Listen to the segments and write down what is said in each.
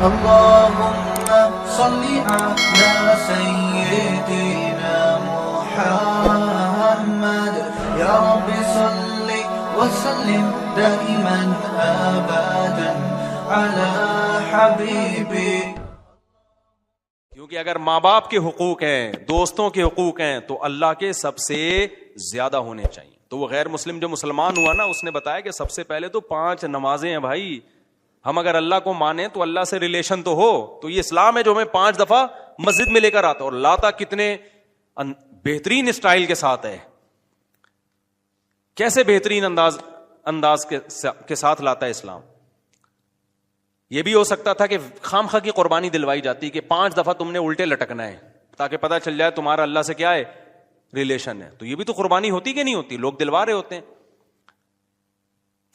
اللهم صل على سيدنا محمد يا رب صل وسلم دائما ابدا على حبيبك. کیونکہ اگر ماں باپ کے حقوق ہیں، دوستوں کے حقوق ہیں، تو اللہ کے سب سے زیادہ ہونے چاہیے. تو وہ غیر مسلم جو مسلمان ہوا نا، اس نے بتایا کہ سب سے پہلے تو 5 نمازیں ہیں بھائی. ہم اگر اللہ کو مانیں تو اللہ سے ریلیشن تو ہو. تو یہ اسلام ہے جو ہمیں 5 دفعہ مسجد میں لے کر آتا، اور لاتا کتنے بہترین اسٹائل کے ساتھ ہے. کیسے بہترین انداز کے ساتھ لاتا ہے اسلام. یہ بھی ہو سکتا تھا کہ خام خواہ کی قربانی دلوائی جاتی کہ 5 دفعہ تم نے الٹے لٹکنا ہے تاکہ پتہ چل جائے تمہارا اللہ سے کیا ہے، ریلیشن ہے. تو یہ بھی تو قربانی ہوتی کہ نہیں ہوتی؟ لوگ دلوا رہے ہوتے ہیں.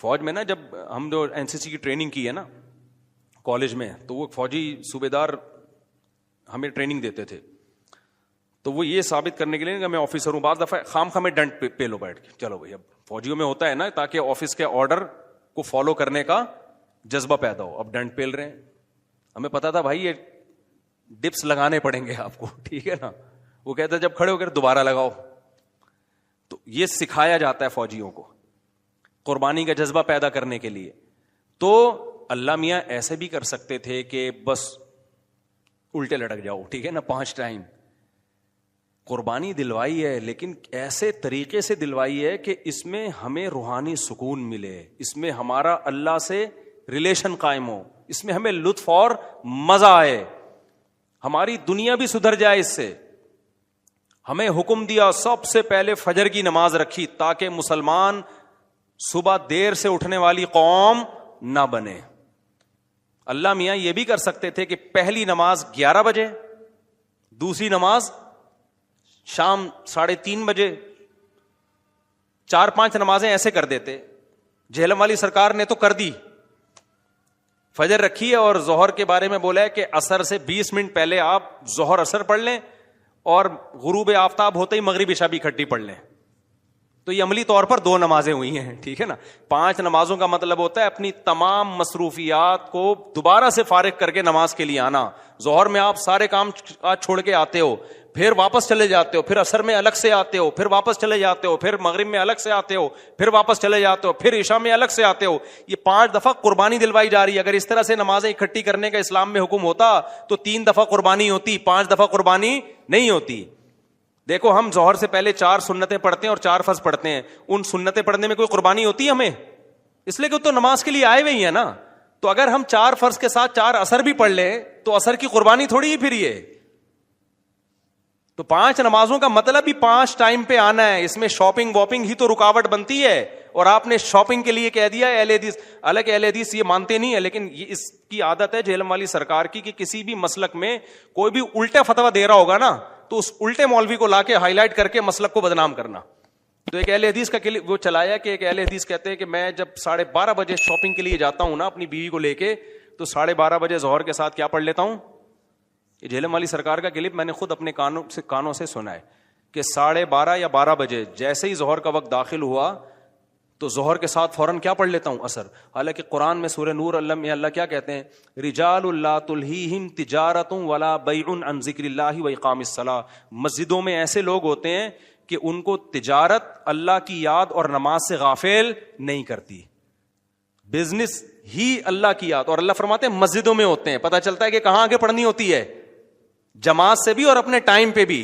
فوج میں نا، جب ہم جو NCC کی ٹریننگ کی ہے نا کالج میں، تو وہ فوجی صوبے دار ہمیں ٹریننگ دیتے تھے. تو وہ یہ ثابت کرنے کے لیے کہ میں آفیسر ہوں، بعض دفعہ خام خواہ میں ڈنڈ پہ لو بیٹھ کے، چلو بھائی. اب فوجیوں میں ہوتا ہے نا، تاکہ آفس کے آرڈر کو فالو کرنے کا جذبہ پیدا ہو. اب ڈنڈ پیل رہے ہیں، ہمیں پتا تھا بھائی یہ ڈپس لگانے پڑیں گے آپ کو، ٹھیک ہے نا. وہ کہتا ہے جب کھڑے ہو کر دوبارہ لگاؤ. تو یہ سکھایا جاتا ہے فوجیوں کو قربانی کا جذبہ پیدا کرنے کے لیے. تو اللہ میاں ایسے بھی کر سکتے تھے کہ بس الٹے لٹک جاؤ، ٹھیک ہے نا، 5 ٹائم قربانی دلوائی ہے، لیکن ایسے طریقے سے دلوائی ہے کہ اس میں ہمیں روحانی سکون ملے، اس میں ہمارا اللہ سے ریلیشن قائم ہو، اس میں ہمیں لطف اور مزہ آئے، ہماری دنیا بھی سدھر جائے اس سے. ہمیں حکم دیا سب سے پہلے فجر کی نماز رکھی تاکہ مسلمان صبح دیر سے اٹھنے والی قوم نہ بنے. اللہ میاں یہ بھی کر سکتے تھے کہ پہلی نماز 11 بجے، دوسری نماز شام 3:30 بجے، 4-5 نمازیں ایسے کر دیتے. جہلم والی سرکار نے تو کر دی، فجر رکھی ہے اور ظہر کے بارے میں بولا ہے کہ عصر سے 20 منٹ پہلے آپ ظہر عصر پڑھ لیں اور غروب آفتاب ہوتے ہی مغرب عشاء بھی اکٹھی پڑھ لیں. تو یہ عملی طور پر 2 نمازیں ہوئی ہیں، ٹھیک ہے نا. 5 نمازوں کا مطلب ہوتا ہے اپنی تمام مصروفیات کو دوبارہ سے فارغ کر کے نماز کے لیے آنا. ظہر میں آپ سارے کام چھوڑ کے آتے ہو، پھر واپس چلے جاتے ہو، پھر عصر میں الگ سے آتے ہو، پھر واپس چلے جاتے ہو، پھر مغرب میں الگ سے آتے ہو، پھر واپس چلے جاتے ہو، پھر عشاء میں الگ سے آتے ہو. یہ 5 دفعہ قربانی دلوائی جا رہی ہے. اگر اس طرح سے نمازیں اکٹھی کرنے کا اسلام میں حکم ہوتا تو 3 دفعہ قربانی ہوتی، 5 دفعہ قربانی نہیں ہوتی. دیکھو ہم ظہر سے پہلے 4 سنتیں پڑھتے ہیں اور 4 فرض پڑھتے ہیں. ان سنتیں پڑھنے میں کوئی قربانی ہوتی ہے ہمیں؟ اس لیے کہ تو نماز کے لیے آئے ہوئے ہی ہیں نا. تو اگر ہم 4 فرض کے ساتھ 4 عصر بھی پڑھ لیں تو عصر کی قربانی تھوڑی ہی پھر یہ. تو 5 نمازوں کا مطلب بھی 5 ٹائم پہ آنا ہے. اس میں شاپنگ واپنگ ہی تو رکاوٹ بنتی ہے، اور آپ نے شاپنگ کے لیے کہہ دیا ہے اہل حدیث. حالانکہ اہل حدیث یہ مانتے نہیں ہے، لیکن یہ اس کی عادت ہے جہلم والی سرکار کی کہ کسی بھی مسلک میں کوئی بھی الٹا فتویٰ دے رہا ہوگا نا تو اس الٹے مولوی کو لا کے ہائی لائٹ کر کے مسلک کو بدنام کرنا. تو ایک اہل حدیث کا وہ چلایا کہ ایک اہل حدیث کہتے ہیں کہ میں جب 12:30 بجے شاپنگ کے لیے جاتا ہوں نا اپنی بیوی کو لے کے، تو 12:30 بجے ظہر کے ساتھ کیا پڑھ لیتا ہوں. یہ جہلم والی سرکار کا کلپ میں نے خود اپنے کانوں سے سنا ہے کہ 12:30 یا 12 بجے جیسے ہی ظہر کا وقت داخل ہوا تو ظہر کے ساتھ فوراً کیا پڑھ لیتا ہوں، عصر. حالانکہ قرآن میں سورہ نور اللہ کیا کہتے ہیں، رجال لا تلہیہم تجارت ولا بیع عن ذکر اللہ واقام الصلاۃ. مسجدوں میں ایسے لوگ ہوتے ہیں کہ ان کو تجارت اللہ کی یاد اور نماز سے غافل نہیں کرتی. بزنس ہی اللہ کی یاد، اور اللہ فرماتے ہیں مسجدوں میں ہوتے ہیں. پتہ چلتا ہے کہ کہاں آگے پڑھنی ہوتی ہے، جماعت سے بھی اور اپنے ٹائم پہ بھی.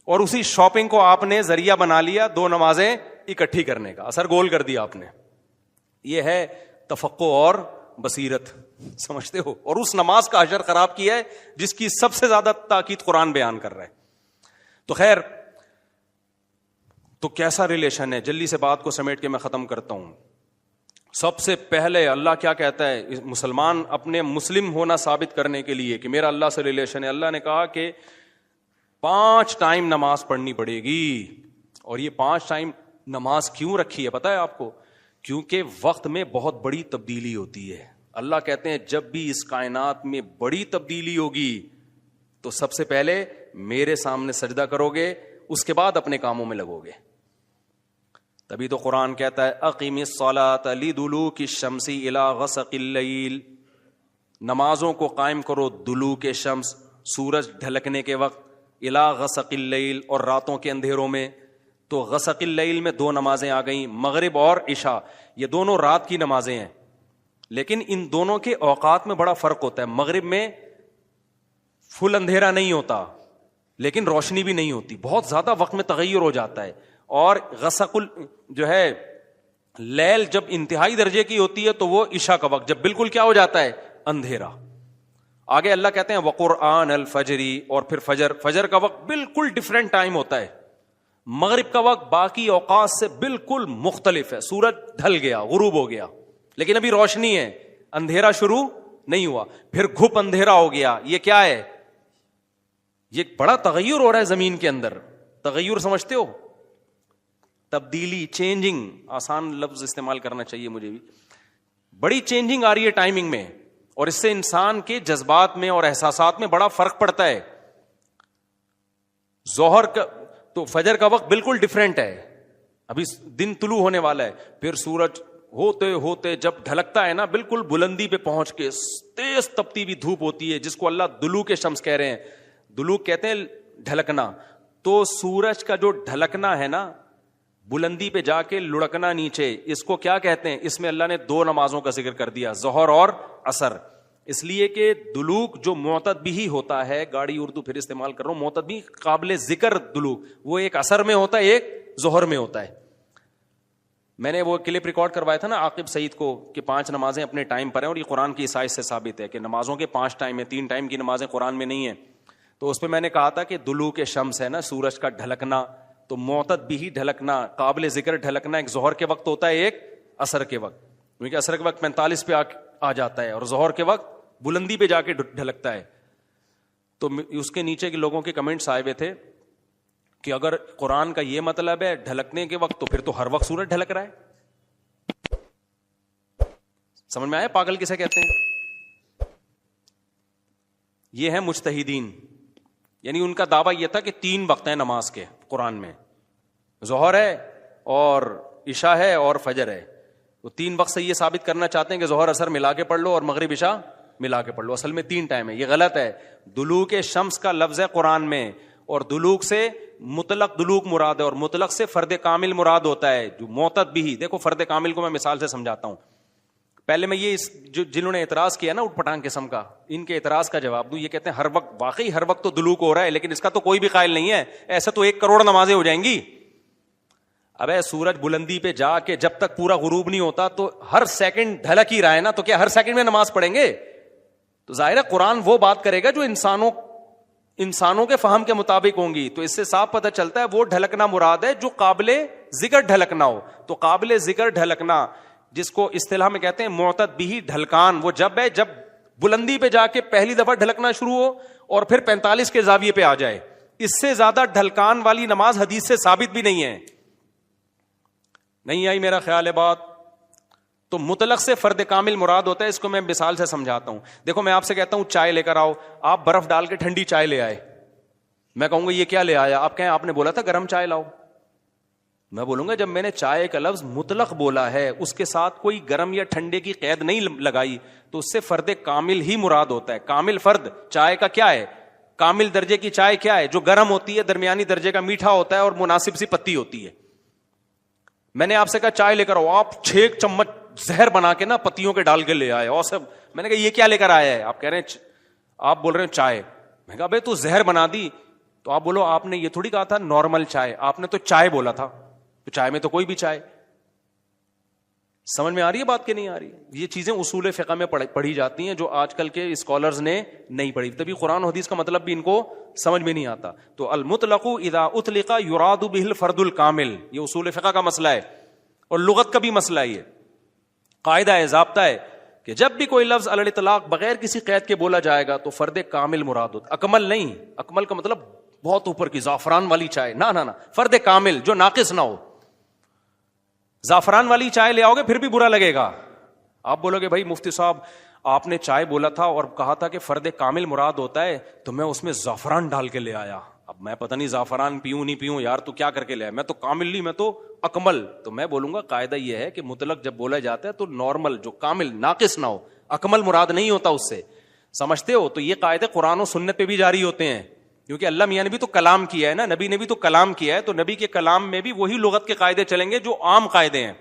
اور اسی شاپنگ کو آپ نے ذریعہ بنا لیا 2 نمازیں اکٹھی کرنے کا، اثر گول کر دیا آپ نے. یہ ہے تفقہ اور بصیرت، سمجھتے ہو. اور اس نماز کا اجر خراب کیا ہے جس کی سب سے زیادہ تاکید قرآن بیان کر رہا ہے. تو خیر، تو کیسا ریلیشن ہے؟ جلدی سے بات کو سمیٹ کے میں ختم کرتا ہوں. سب سے پہلے اللہ کیا کہتا ہے مسلمان اپنے مسلم ہونا ثابت کرنے کے لیے کہ میرا اللہ سے ریلیشن ہے. اللہ نے کہا کہ 5 ٹائم نماز پڑھنی پڑے گی. اور یہ 5 ٹائم نماز کیوں رکھی ہے پتہ ہے آپ کو؟ کیونکہ وقت میں بہت بڑی تبدیلی ہوتی ہے. اللہ کہتے ہیں جب بھی اس کائنات میں بڑی تبدیلی ہوگی تو سب سے پہلے میرے سامنے سجدہ کرو گے، اس کے بعد اپنے کاموں میں لگو گے. تبھی تو قرآن کہتا ہے اقیم الصلاۃ لدلوک الشمس الی غسق اللیل. نمازوں کو قائم کرو دلوک شمس، سورج ڈھلکنے کے وقت، الی غسق اللیل، اور راتوں کے اندھیروں میں. تو غسق اللیل میں 2 نمازیں آ گئیں، مغرب اور عشاء. یہ دونوں رات کی نمازیں ہیں، لیکن ان دونوں کے اوقات میں بڑا فرق ہوتا ہے. مغرب میں فل اندھیرا نہیں ہوتا لیکن روشنی بھی نہیں ہوتی، بہت زیادہ وقت میں تغیر ہو جاتا ہے. اور غسق جو ہے لیل جب انتہائی درجے کی ہوتی ہے تو وہ عشاء کا وقت، جب بالکل کیا ہو جاتا ہے، اندھیرا. آگے اللہ کہتے ہیں وقرآن الفجری، اور پھر فجر کا وقت بالکل ڈفرینٹ ٹائم ہوتا ہے. مغرب کا وقت باقی اوقات سے بالکل مختلف ہے. سورج ڈھل گیا، غروب ہو گیا، لیکن ابھی روشنی ہے، اندھیرا شروع نہیں ہوا. پھر گھپ اندھیرا ہو گیا. یہ کیا ہے؟ یہ بڑا تغیر ہو رہا ہے زمین کے اندر. تغیر سمجھتے ہو؟ تبدیلی، چینجنگ. آسان لفظ استعمال کرنا چاہیے مجھے بھی. بڑی چینجنگ آ رہی ہے ٹائمنگ میں، اور اس سے انسان کے جذبات میں اور احساسات میں بڑا فرق پڑتا ہے. ظہر کا تو فجر کا وقت بالکل ڈیفرنٹ ہے، ابھی دن طلوع ہونے والا ہے. پھر سورج ہوتے ہوتے جب ڈھلکتا ہے نا، بالکل بلندی پہ پہنچ کے تیز تپتی بھی دھوپ ہوتی ہے، جس کو اللہ دلوک شمس کہہ رہے ہیں. دلوک کہتے ہیں ڈھلکنا. تو سورج کا جو ڈھلکنا ہے نا، بلندی پہ جا کے لڑکنا نیچے، اس کو کیا کہتے ہیں؟ اس میں اللہ نے 2 نمازوں کا ذکر کر دیا، ظہر اور عصر. اس لیے کہ دلوک جو معتد بھی ہوتا ہے، گاڑی اردو پھر استعمال کر رہا ہوں، معتد بھی قابل ذکر دلوک، وہ ایک عصر میں ہوتا ہے، ایک ظہر میں ہوتا ہے. میں نے وہ کلپ ریکارڈ کروایا تھا نا عاقب سعید کو کہ 5 نمازیں اپنے ٹائم پر ہیں، اور یہ قرآن کی عیسائی سے ثابت ہے کہ نمازوں کے 5 ٹائم ہیں، 3 ٹائم کی نمازیں قرآن میں نہیں ہیں. تو اس پہ میں نے کہا تھا کہ دلوک شمس ہے نا، سورج کا ڈھلکنا، تو معتد بھی ڈھلکنا، قابل ذکر ڈھلکنا ایک ظہر کے وقت ہوتا ہے، ایک عصر کے وقت. کیونکہ عصر کے وقت 45 پہ آ جاتا ہے، اور ظہر کے وقت بلندی پہ جا کے ڈھلکتا ہے. تو اس کے نیچے کے لوگوں کے کمنٹس آئے ہوئے تھے کہ اگر قرآن کا یہ مطلب ہے ڈھلکنے کے وقت، تو پھر تو ہر وقت سورج ڈھلک رہا ہے. سمجھ میں آیا پاگل کسے کہتے ہیں؟ یہ ہے مجتہدین، یعنی ان کا دعویٰ یہ تھا کہ 3 وقت ہیں نماز کے قرآن میں، ظہر ہے اور عشاء ہے اور فجر ہے. وہ 3 وقت سے یہ ثابت کرنا چاہتے ہیں کہ ظہر عصر ملا کے پڑھ لو اور مغرب عشاء ملا کے پڑھ لو. اصل میں 3 ٹائم ہے. یہ غلط ہے. دلوک شمس کا لفظ ہے قرآن میں، اور دلوک سے مطلق دلوک مراد ہے، اور مطلق سے فرد کامل مراد ہوتا ہے. جو معتد بھی، دیکھو فرد کامل کو میں مثال سے سمجھاتا ہوں. پہلے میں یہ جنہوں نے اعتراض کیا نا اٹھ پٹانگ قسم کا، ان کے اعتراض کا جواب دوں. یہ کہتے ہیں ہر وقت، واقعی ہر وقت تو دلوک ہو رہا ہے، لیکن اس کا تو کوئی بھی قائل نہیں ہے. ایسا تو 1 کروڑ نمازیں ہو جائیں گی. ابے سورج بلندی پہ جا کے جب تک پورا غروب نہیں ہوتا تو ہر سیکنڈ ڈھلک ہی رہا ہے نا، تو کیا ہر سیکنڈ میں نماز پڑھیں گے؟ تو ظاہر ہے قرآن وہ بات کرے گا جو انسانوں کے فہم کے مطابق ہوں گی. تو اس سے صاف پتہ چلتا ہے وہ ڈھلکنا مراد ہے جو قابل ذکر ڈھلکنا ہو. تو قابل ذکر ڈھلکنا، جس کو اصطلاح میں کہتے ہیں معتد بھی ڈھلکان، وہ جب ہے جب بلندی پہ جا کے پہلی دفعہ ڈھلکنا شروع ہو اور پھر 45 کے زاویے پہ آ جائے. اس سے زیادہ ڈھلکان والی نماز حدیث سے ثابت بھی نہیں ہے. نہیں آئی میرا خیال ہے بات؟ تو مطلق سے فرد کامل مراد ہوتا ہے. اس کو میں مثال سے سمجھاتا ہوں. دیکھو میں آپ سے کہتا ہوں چائے لے کر آؤ، آپ برف ڈال کے ٹھنڈی چائے لے آئے. میں کہوں گا یہ کیا لے آیا؟ آپ کہیں آپ نے بولا تھا گرم چائے لاؤ. میں بولوں گا جب میں نے چائے کا لفظ مطلق بولا ہے، اس کے ساتھ کوئی گرم یا ٹھنڈے کی قید نہیں لگائی، تو اس سے فرد کامل ہی مراد ہوتا ہے. کامل فرد چائے کا کیا ہے؟ کامل درجے کی چائے کیا ہے؟ جو گرم ہوتی ہے، درمیانی درجے کا میٹھا ہوتا ہے اور مناسب سی پتی ہوتی ہے. میں نے آپ سے کہا چائے لے کر آؤ، آپ 6 چمچ زہر بنا کے نا پتیوں کے ڈال کے لے آئے اور سب. میں نے کہا یہ کیا لے کر آیا ہے؟ آپ کہہ رہے ہیں، آپ بول رہے ہیں چائے. میں کہا بھائی تو زہر بنا دی. تو آپ بولو آپ نے یہ تھوڑی کہا تھا نارمل چائے، آپ نے تو چائے بولا تھا. تو چائے میں تو کوئی بھی چائے. سمجھ میں آ رہی ہے بات کہ نہیں آ رہی ہے؟ یہ چیزیں اصول فقہ میں پڑھی جاتی ہیں جو آج کل کے اسکالرز نے نہیں پڑھی، تبھی قرآن و حدیث کا مطلب بھی ان کو سمجھ میں نہیں آتا. تو المطلق اذا اطلق یراد به الفرد الکامل، یہ اصول فقہ کا مسئلہ ہے اور لغت کا بھی مسئلہ ہے. یہ قاعدہ ہے، ضابطہ ہے کہ جب بھی کوئی لفظ علی الاطلاق بغیر کسی قید کے بولا جائے گا تو فرد کامل مراد ہوتا. اکمل نہیں، اکمل کا مطلب بہت اوپر کی زعفران والی چائے، نہ فرد کامل جو ناقص نہ ہو. زعفران والی چائے لے آؤ گے پھر بھی برا لگے گا. آپ بولو گے بھائی مفتی صاحب آپ نے چائے بولا تھا اور کہا تھا کہ فرد کامل مراد ہوتا ہے، تو میں اس میں زعفران ڈال کے لے آیا. اب میں پتہ نہیں زعفران پیوں نہیں پیوں یار، تو کیا کر کے لے آیا؟ میں تو کامل نہیں، میں تو اکمل. تو میں بولوں گا قاعدہ یہ ہے کہ مطلق جب بولا جاتا ہے تو نارمل جو کامل ناقص نہ ہو. اکمل مراد نہیں ہوتا اس سے, سمجھتے ہو؟ تو یہ قاعدے قرآن و سنت پہ بھی جاری ہوتے ہیں, کیونکہ اللہ میاں نے بھی تو کلام کیا ہے نا, نبی نے بھی تو کلام کیا ہے, تو نبی کے کلام میں بھی وہی لغت کے قاعدے چلیں گے جو عام قاعدے ہیں.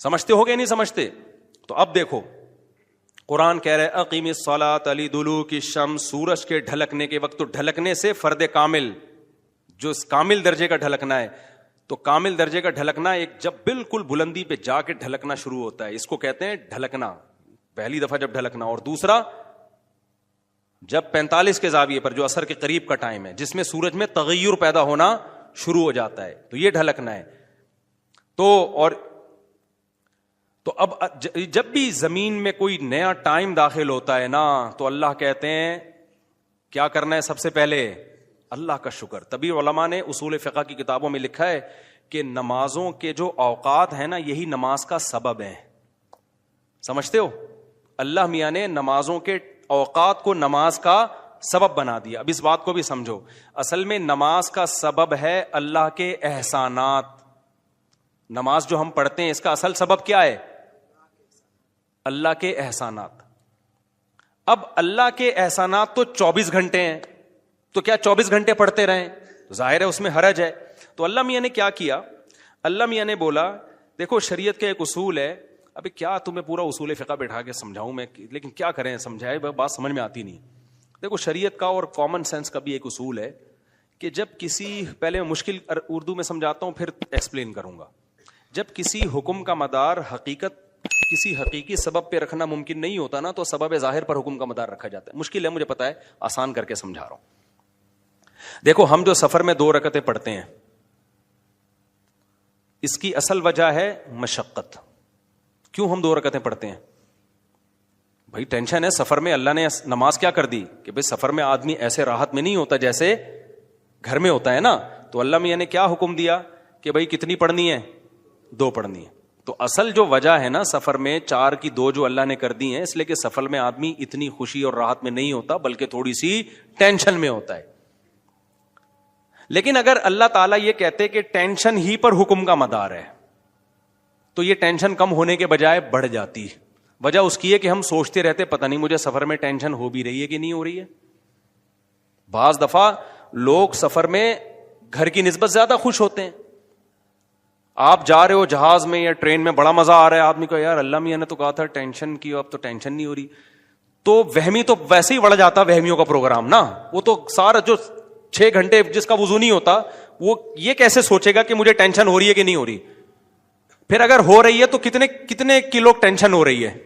سمجھتے ہو گے نہیں سمجھتے؟ تو اب دیکھو قرآن کہہ رہے اقیم الصلاۃ لدلوک الشمس, سورج کے ڈھلکنے کے وقت. تو ڈھلکنے سے فرد کامل, جو کامل درجے کا ڈھلکنا ہے, تو کامل درجے کا ڈھلکنا ایک جب بالکل بلندی پہ جا کے ڈھلکنا شروع ہوتا ہے, اس کو کہتے ہیں ڈھلکنا, پہلی دفعہ جب ڈھلکنا. اور دوسرا جب 45 کے زاویے پر, جو عصر کے قریب کا ٹائم ہے, جس میں سورج میں تغیر پیدا ہونا شروع ہو جاتا ہے, تو یہ ڈھلکنا ہے. تو اب جب بھی زمین میں کوئی نیا ٹائم داخل ہوتا ہے نا, تو اللہ کہتے ہیں کیا کرنا ہے سب سے پہلے؟ اللہ کا شکر. تبھی علماء نے اصول فقہ کی کتابوں میں لکھا ہے کہ نمازوں کے جو اوقات ہیں نا, یہی نماز کا سبب ہے. سمجھتے ہو؟ اللہ میاں نے نمازوں کے اوقات کو نماز کا سبب بنا دیا. اب اس بات کو بھی سمجھو, اصل میں نماز کا سبب ہے اللہ کے احسانات. نماز جو ہم پڑھتے ہیں اس کا اصل سبب کیا ہے؟ اللہ کے احسانات. اب اللہ کے احسانات تو 24 گھنٹے ہیں, تو کیا 24 گھنٹے پڑھتے رہیں؟ تو ظاہر ہے اس میں حرج ہے. تو اللہ میاں نے کیا کیا؟ اللہ میاں نے بولا دیکھو شریعت کا ایک اصول ہے, ابھی کیا تمہیں پورا اصول فقہ بیٹھا کے سمجھاؤں میں, لیکن کیا کریں, سمجھائے بات سمجھ میں آتی نہیں. دیکھو شریعت کا اور کامن سینس کا بھی ایک اصول ہے کہ جب کسی, پہلے میں مشکل اردو میں سمجھاتا ہوں پھر ایکسپلین کروں گا. جب کسی حکم کا مدار کسی حقیقی سبب پہ رکھنا ممکن نہیں ہوتا نا, تو سبب ظاہر پر حکم کا مدار رکھا جاتا ہے. مشکل ہے مجھے پتا ہے, آسان کر کے سمجھا رہا ہوں. دیکھو ہم جو سفر میں 2 رکعتیں پڑھتے ہیں, اس کی اصل وجہ ہے مشقت. کیوں ہم 2 رکعتیں پڑھتے ہیں؟ بھائی ٹینشن ہے سفر میں. اللہ نے نماز کیا کر دی کہ بھائی سفر میں آدمی ایسے راحت میں نہیں ہوتا جیسے گھر میں ہوتا ہے نا. تو اللہ میاں نے کیا حکم دیا کہ بھائی کتنی پڑھنی ہے؟ 2 پڑھنی ہے. تو اصل جو وجہ ہے نا سفر میں 4 کی 2 جو اللہ نے کر دی ہیں, اس لیے کہ سفر میں آدمی اتنی خوشی اور راحت میں نہیں ہوتا بلکہ تھوڑی سی ٹینشن میں ہوتا ہے. لیکن اگر اللہ تعالیٰ یہ کہتے کہ ٹینشن ہی پر حکم کا مدار ہے, تو یہ ٹینشن کم ہونے کے بجائے بڑھ جاتی. وجہ اس کی ہے کہ ہم سوچتے رہتے پتہ نہیں مجھے سفر میں ٹینشن ہو بھی رہی ہے کہ نہیں ہو رہی ہے. بعض دفعہ لوگ سفر میں گھر کی نسبت زیادہ خوش ہوتے ہیں. آپ جا رہے ہو جہاز میں یا ٹرین میں, بڑا مزہ آ رہا ہے, آدمی کو یار اللہ میاں نے تو کہا تھا ٹینشن کی, اب تو ٹینشن نہیں ہو رہی. تو وہمی تو ویسے ہی بڑھ جاتا وہمیوں کا پروگرام نا. وہ تو سارا جو 6 گھنٹے جس کا وضو نہیں ہوتا, وہ یہ کیسے سوچے گا کہ مجھے ٹینشن ہو رہی ہے کہ نہیں ہو رہی. پھر اگر ہو رہی ہے تو کتنے کلو ٹینشن ہو رہی ہے.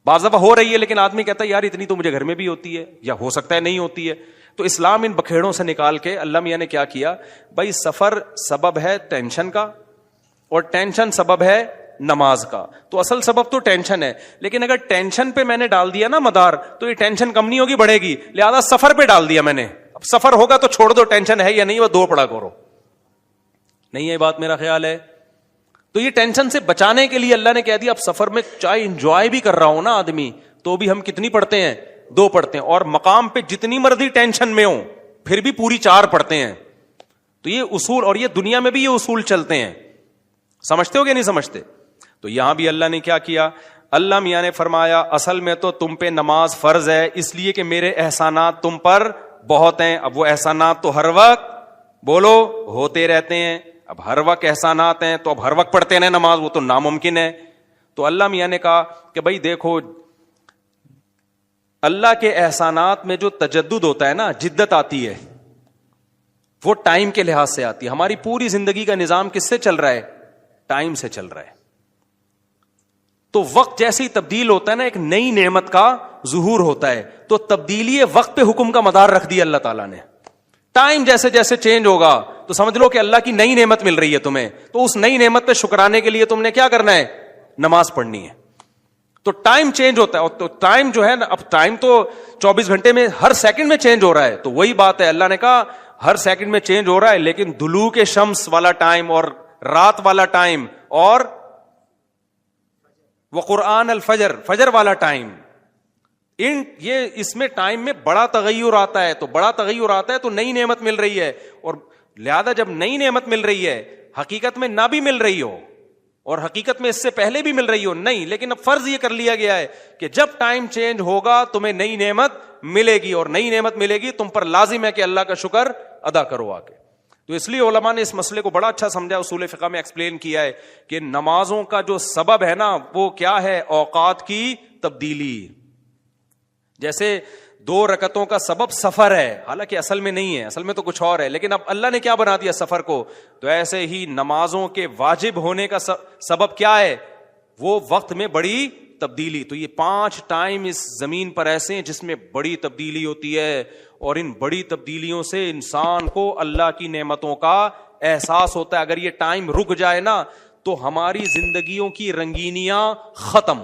بعض دفعہ ہو رہی ہے لیکن آدمی کہتا ہے یار اتنی تو مجھے گھر میں بھی ہوتی ہے, یا ہو سکتا ہے نہیں ہوتی ہے. تو اسلام ان بکھیڑوں سے نکال کے اللہ میاں نے کیا کیا, بھائی سفر سبب ہے ٹینشن کا اور ٹینشن سبب ہے نماز کا. تو اصل سبب تو ٹینشن ہے, لیکن اگر ٹینشن پہ میں نے ڈال دیا نا مدار, تو یہ ٹینشن کم نہیں ہوگی بڑھے گی. لہذا سفر پہ ڈال دیا میں نے. اب سفر ہوگا تو چھوڑ دو, ٹینشن ہے یا نہیں وہ 2 پڑھا کرو. نہیں ہے بات میرا خیال ہے. تو یہ ٹینشن سے بچانے کے لیے اللہ نے کہہ دیا اب سفر میں چاہے انجوائے بھی کر رہا ہوں نا آدمی, تو بھی ہم کتنی پڑھتے ہیں؟ 2 پڑھتے ہیں. اور مقام پہ جتنی مرضی ٹینشن میں ہوں پھر بھی پوری 4 پڑھتے ہیں. تو یہ اصول, اور یہ دنیا میں بھی یہ اصول چلتے ہیں. سمجھتے ہو کہ نہیں سمجھتے؟ تو یہاں بھی اللہ نے کیا کیا, اللہ میاں نے فرمایا اصل میں تو تم پہ نماز فرض ہے اس لیے کہ میرے احسانات تم پر بہت ہیں. اب وہ احسانات تو ہر وقت بولو ہوتے رہتے ہیں. اب ہر وقت احسانات ہیں تو اب ہر وقت پڑھتے رہے نماز, وہ تو ناممکن ہے. تو اللہ میاں نے کہا کہ بھائی دیکھو اللہ کے احسانات میں جو تجدد ہوتا ہے نا, جدت آتی ہے, وہ ٹائم کے لحاظ سے آتی ہے. ہماری پوری زندگی کا نظام کس سے چل رہا ہے؟ ٹائم سے چل رہا ہے. تو وقت جیسے ہی تبدیل ہوتا ہے نا, ایک نئی نعمت کا ظہور ہوتا ہے. تو تبدیلی وقت پہ حکم کا مدار رکھ دیا اللہ تعالیٰ نے. ٹائم جیسے جیسے چینج ہوگا تو سمجھ لو کہ اللہ کی نئی نعمت مل رہی ہے تمہیں, تو اس نئی نعمت پہ شکرانے کے لیے تم نے کیا کرنا ہے؟ نماز پڑھنی ہے. تو ٹائم چینج ہوتا ہے. تو ٹائم جو ہے نا, اب ٹائم تو 24 گھنٹے میں ہر سیکنڈ میں چینج ہو رہا ہے. تو وہی بات ہے, اللہ نے کہا ہر سیکنڈ میں چینج ہو رہا ہے, لیکن دلوک شمس والا ٹائم اور رات والا ٹائم اور وقرآن الفجر, فجر والا ٹائم, یہ اس میں ٹائم میں بڑا تغیر آتا ہے. تو بڑا تغیر آتا ہے تو نئی نعمت مل رہی ہے. اور لہذا جب نئی نعمت مل رہی ہے, حقیقت میں نہ بھی مل رہی ہو, اور حقیقت میں اس سے پہلے بھی مل رہی ہو نہیں, لیکن اب فرض یہ کر لیا گیا ہے کہ جب ٹائم چینج ہوگا تمہیں نئی نعمت ملے گی, اور نئی نعمت ملے گی تم پر لازم ہے کہ اللہ کا شکر ادا کرو آ کے. تو اس لیے علماء نے اس مسئلے کو بڑا اچھا سمجھا, اصول فقہ میں ایکسپلین کیا ہے کہ نمازوں کا جو سبب ہے نا وہ کیا ہے, اوقات کی تبدیلی. جیسے 2 رکعتوں کا سبب سفر ہے, حالانکہ اصل میں نہیں ہے, اصل میں تو کچھ اور ہے, لیکن اب اللہ نے کیا بنا دیا سفر کو. تو ایسے ہی نمازوں کے واجب ہونے کا سبب کیا ہے, وہ وقت میں بڑی تبدیلی. تو یہ 5 ٹائم اس زمین پر ایسے ہیں جس میں بڑی تبدیلی ہوتی ہے, اور ان بڑی تبدیلیوں سے انسان کو اللہ کی نعمتوں کا احساس ہوتا ہے. اگر یہ ٹائم رک جائے نا تو ہماری زندگیوں کی رنگینیاں ختم.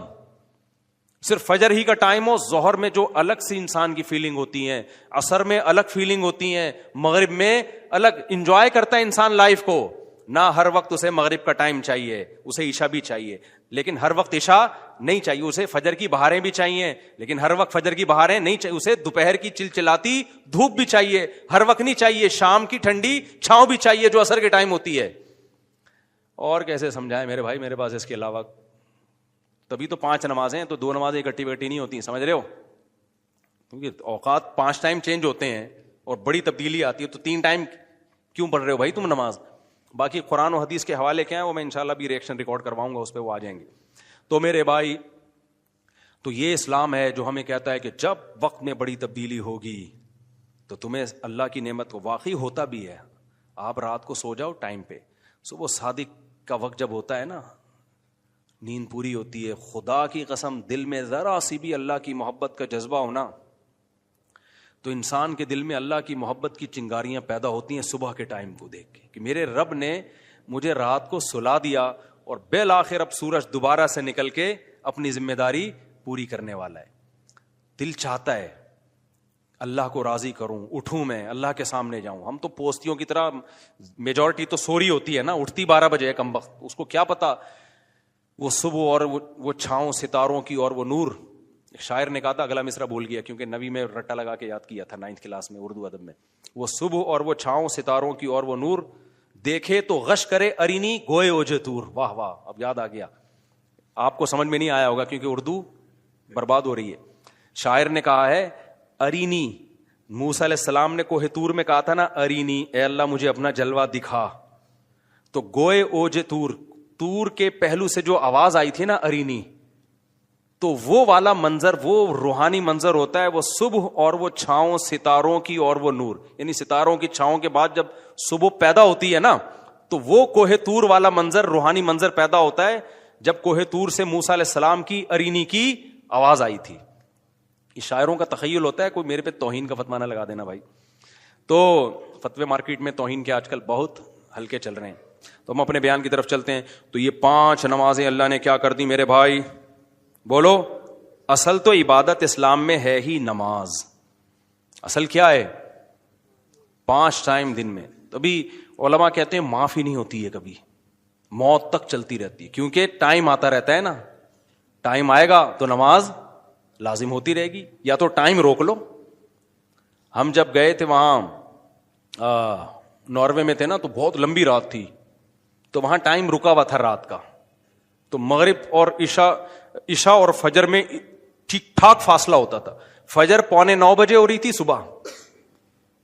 صرف فجر ہی کا ٹائم ہو, ظہر میں جو الگ سی انسان کی فیلنگ ہوتی ہیں, عصر میں الگ فیلنگ ہوتی ہیں, مغرب میں الگ. انجوائے کرتا ہے انسان لائف کو, نہ ہر وقت اسے مغرب کا ٹائم چاہیے, اسے عشاء بھی چاہیے, لیکن ہر وقت عشاء نہیں چاہیے. اسے فجر کی بہاریں بھی چاہیے, لیکن ہر وقت فجر کی بہاریں نہیں چاہیے. اسے دوپہر کی چلچلاتی دھوپ بھی چاہیے, ہر وقت نہیں چاہیے. شام کی ٹھنڈی چھاؤں بھی چاہیے جو عصر کے ٹائم ہوتی ہے. اور کیسے سمجھائیں میرے بھائی, میرے پاس اس کے علاوہ تبھی تو 5 نمازیں ہیں, تو 2 نمازیں اکٹھی بیٹھی نہیں ہوتی, سمجھ رہے ہو, کیونکہ اوقات 5 ٹائم چینج ہوتے ہیں اور بڑی تبدیلی آتی ہے. تو 3 ٹائم کیوں پڑھ رہے ہو بھائی تم نماز؟ باقی قرآن و حدیث کے حوالے کیا ہیں وہ میں انشاءاللہ بھی ریئیکشن ریکارڈ کرواؤں گا, اس پہ وہ آ جائیں گے. تو میرے بھائی, تو یہ اسلام ہے جو ہمیں کہتا ہے کہ جب وقت میں بڑی تبدیلی ہوگی تو تمہیں اللہ کی نعمت کو واقعی ہوتا بھی ہے. آپ رات کو سو جاؤ ٹائم پہ, صبح صادق کا وقت جب ہوتا ہے نا, نیند پوری ہوتی ہے, خدا کی قسم دل میں ذرا سی بھی اللہ کی محبت کا جذبہ ہونا تو انسان کے دل میں اللہ کی محبت کی چنگاریاں پیدا ہوتی ہیں صبح کے ٹائم کو دیکھ کے, کہ میرے رب نے مجھے رات کو سلا دیا اور بالآخر اب سورج دوبارہ سے نکل کے اپنی ذمہ داری پوری کرنے والا ہے. دل چاہتا ہے اللہ کو راضی کروں, اٹھوں, میں اللہ کے سامنے جاؤں. ہم تو پوستیوں کی طرح, میجورٹی تو سوری ہوتی ہے نا, اٹھتی 12 بجے ہے کم وقت, اس کو کیا پتا وہ صبح اور وہ چھاؤں ستاروں کی اور وہ نور. شاعر نے کہا تھا, اگلا مصرع بھول گیا کیونکہ نوی میں رٹا لگا کے یاد کیا تھا 9th کلاس میں اردو ادب میں. وہ صبح اور وہ چھاؤں ستاروں کی اور وہ نور, دیکھے تو غش کرے ارینی گوئے اوجے تور. واہ واہ, اب یاد آ گیا. آپ کو سمجھ میں نہیں آیا ہوگا کیونکہ اردو برباد ہو رہی ہے. شاعر نے کہا ہے ارینی, موسیٰ علیہ السلام نے کوہ طور میں کہا تھا نا ارینی, اے اللہ مجھے اپنا جلوہ دکھا. تو گوئے اوجے تور, تور کے پہلو سے جو آواز آئی تھی نا ارینی, تو وہ والا منظر, وہ روحانی منظر ہوتا ہے وہ صبح اور وہ چھاؤں ستاروں کی اور وہ نور. یعنی ستاروں کی چھاؤں کے بعد جب صبح پیدا ہوتی ہے نا تو وہ کوہ طور والا منظر, روحانی منظر پیدا ہوتا ہے جب کوہ طور سے موسیٰ علیہ السلام کی ارینی کی آواز آئی تھی. یہ شاعروں کا تخیل ہوتا ہے, کوئی میرے پہ توہین کا فتویٰ نہ لگا دینا بھائی. تو فتوے مارکیٹ میں توہین کے آج کل بہت ہلکے چل رہے ہیں. تو ہم اپنے بیان کی طرف چلتے ہیں. تو یہ 5 نمازیں اللہ نے کیا کر دی میرے بھائی, بولو. اصل تو عبادت اسلام میں ہے ہی نماز. اصل کیا ہے, 5 ٹائم دن میں. تبھی علماء کہتے ہیں معاف ہی نہیں ہوتی ہے کبھی, موت تک چلتی رہتی ہے, کیونکہ ٹائم آتا رہتا ہے نا. ٹائم آئے گا تو نماز لازم ہوتی رہے گی, یا تو ٹائم روک لو. ہم جب گئے تھے وہاں ناروے میں تھے نا, تو بہت لمبی رات تھی, تو وہاں ٹائم رکا ہوا تھا رات کا. تو مغرب اور عشاء اور فجر میں ٹھیک ٹھاک فاصلہ ہوتا تھا. فجر 8:45 بجے ہو رہی تھی صبح,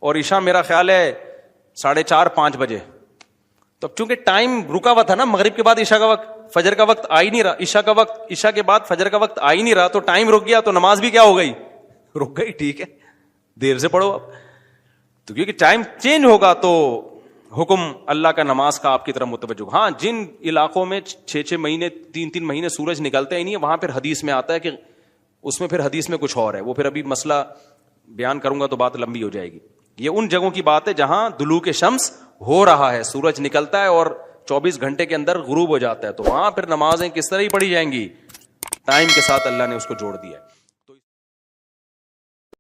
اور عشاء میرا خیال ہے 4:30-5 بجے. تو چونکہ ٹائم رکا ہوا تھا نا, مغرب کے بعد عشاء کا وقت, فجر کا وقت آ ہی نہیں رہا, عشاء کا وقت, عشاء کے بعد فجر کا وقت آ ہی نہیں رہا, تو ٹائم رک گیا, تو نماز بھی کیا ہو گئی, رک گئی. ٹھیک ہے, دیر سے پڑھو اب. تو کیونکہ ٹائم چینج ہوگا تو حکم اللہ کا نماز کا آپ کی طرف متوجہ. ہاں, جن علاقوں میں 6 مہینے 3 مہینے سورج نکلتا ہی نہیں ہے, وہاں پھر حدیث میں آتا ہے کہ اس میں پھر حدیث میں کچھ اور ہے, وہ پھر ابھی مسئلہ بیان کروں گا تو بات لمبی ہو جائے گی. یہ ان جگہوں کی بات ہے جہاں دلوک شمس ہو رہا ہے, سورج نکلتا ہے اور 24 گھنٹے کے اندر غروب ہو جاتا ہے, تو وہاں پھر نمازیں کس طرح ہی پڑھی جائیں گی, ٹائم کے ساتھ اللہ نے اس کو جوڑ دیا ہے.